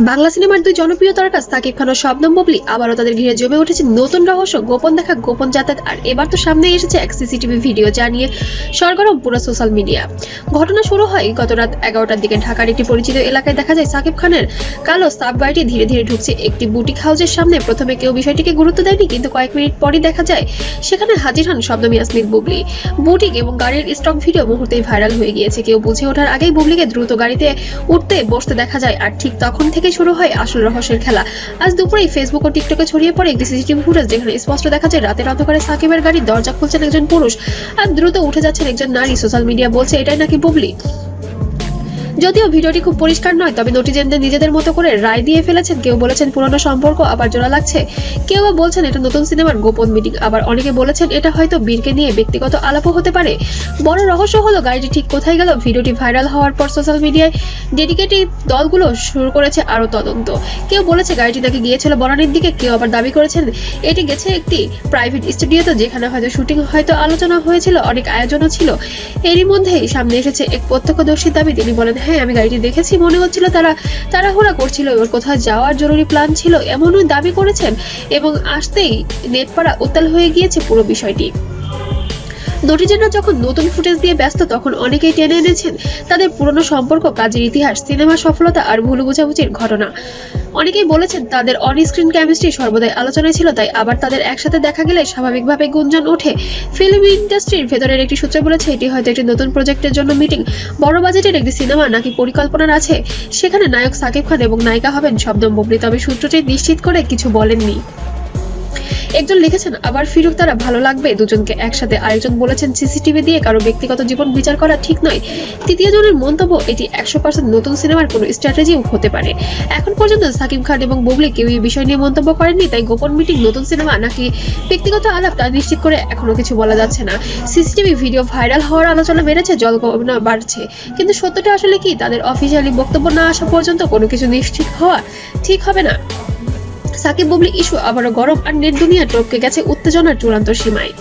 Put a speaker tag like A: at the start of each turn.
A: বাংলা সিনেমার দুই জনপ্রিয় তারকা সাকিব খান ও শবনম বুবলি আবারও তাদের ঘিরে জমে উঠেছে নতুন রহস্য, গোপন দেখা, গোপন যাতায়াত। আর এবার তো সামনে এসেছে এক সিসিটিভি ভিডিও, যা নিয়ে সরগরম পুরো সোশ্যাল মিডিয়া। ঘটনা শুরু হয় গত রাত 11টার দিকে। ঢাকার একটি পরিচিত এলাকায় দেখা যায় সাকিব খানের কালো সাব গাড়িটি ধীরে ধীরে ঢুকছে একটি বুটিক হাউসের সামনে। প্রথমে কেউ বিষয়টিকে গুরুত্ব দেয়নি, কিন্তু কয়েক মিনিট পরই দেখা যায় সেখানে হাজির হন শবনম ইয়াসমিন বুবলি। বুটিক এবং গাড়ির স্টক ভিডিও মুহূর্তেই ভাইরাল হয়ে গিয়েছে। কেউ বুঝে ওঠার আগেই বুবলিকে দ্রুত গাড়িতে উঠতে বসতে দেখা যায়। আর ঠিক তখন থেকে শুরু হয় আসল রহস্যের খেলা। আজ দুপুরেই ফেসবুক ও টিকটকে ছড়িয়ে পড়ে একটি সিসিটিভি ফুটেজ, যেখানে স্পষ্ট দেখা যায় রাতের অন্ধকারে সাকিবের গাড়ির দরজা খুলছেন একজন পুরুষ আর দ্রুত উঠে যাচ্ছেন একজন নারী। সোশ্যাল মিডিয়া বলছে এটাই নাকি বুবলি। যদিও ভিডিওটি খুব পরিষ্কার নয়, তবে নেটিজেনদের নিজেদের মতো করে রায় দিয়ে ফেলেছেন। কেউ বলেছেন পুরনো সম্পর্ক আবার জোড়া লাগছে, কেউ বা বলছেন এটা নতুন সিনেমার গোপন মিটিং, আবার অনেকে বলেছেন এটা হয়তো বীরকে নিয়ে ব্যক্তিগত আলাপও হতে পারে। বড় রহস্য হলো গাড়িটি ঠিক কোথায় গেল। ভিডিওটি ভাইরাল হওয়ার পর সোশ্যাল মিডিয়ায় ডেডিকেটেড দলগুলো শুরু করেছে আরো তদন্ত। কেউ বলেছে গাড়িটি নাকি গিয়েছিল বনানীর দিকে, কেউ আবার দাবি করেছেন এটি গেছে একটি প্রাইভেট স্টুডিওতে, যেখানে হয়তো শুটিং, হয়তো আলোচনা হয়েছিল, অনেক আয়োজনও ছিল। এরই মধ্যেই সামনে এসেছে এক প্রত্যক্ষদর্শীর দাবি। তিনি বলেন, হ্যাঁ আমি গাড়িটি দেখেছি, মনে হচ্ছিল তারা তাড়াহুড়া করছিল, ওর কোথাও যাওয়ার জরুরি প্ল্যান ছিল, এমনও দাবি করেছেন। এবং আসতেই নেটপাড়া উত্তাল হয়ে গিয়েছে পুরো বিষয়টি। নেটিজেনরা যখন নতুন ফুটেজ দিয়ে ব্যস্ত, তখন অনেকেই টেনে এনেছেন তাদের পুরনো সম্পর্ক, কাজের ইতিহাস, সিনেমার সফলতা আর ভুল বোঝাবুঝির ঘটনা। অনেকেই বলেছেন তাদের অন স্ক্রিন কেমিস্ট্রি সর্বদাই আলোচনায় ছিল, তাই আবার তাদের একসাথে দেখা গেলে স্বাভাবিকভাবে গুঞ্জন ওঠে। ফিল্ম ইন্ডাস্ট্রির ভেতরের একটি সূত্র বলেছে এটি হয়তো একটি নতুন প্রজেক্টের জন্য মিটিং। বড় বাজেটের একটি সিনেমা নাকি পরিকল্পনার আছে, সেখানে নায়ক সাকিব খান এবং নায়িকা হবেন শবনম বুবলি। তবে সূত্রটি নিশ্চিত করে কিছু বলেননি। একজন লিখেছেন আবার ফিরুক তারা, ভালো লাগবে দুজনকে একসাথে। আরেকজন বলেছেন সিসিটিভি দিয়ে কারো ব্যক্তিগত জীবন বিচার করা ঠিক নয়। তৃতীয় জনের মন্তব্য এটি 100% নতুন সিনেমার কোনো স্ট্র্যাটেজিও হতে পারে। এখন পর্যন্ত সাকিব খান এবং বুবলি কেউ এই বিষয় নিয়ে মন্তব্য করেননি, তাই গোপন মিটিং, নতুন সিনেমা নাকি ব্যক্তিগত আলাপ তা নিশ্চিত করে এখনো কিছু বলা যাচ্ছে না। সিসিটিভি ভিডিও ভাইরাল হওয়ার আলোচনা বেড়েছে, জল্পনা বাড়ছে, কিন্তু সত্যটা আসলে কি, তাদের অফিসিয়ালি বক্তব্য না আসা পর্যন্ত কোনো কিছু নিশ্চিত হওয়া ঠিক হবে না। সাকিব বুবলি ইস্যু আবারও গরম, আর নেট দুনিয়া টপকে গেছে উত্তেজনার চূড়ান্ত সীমায়।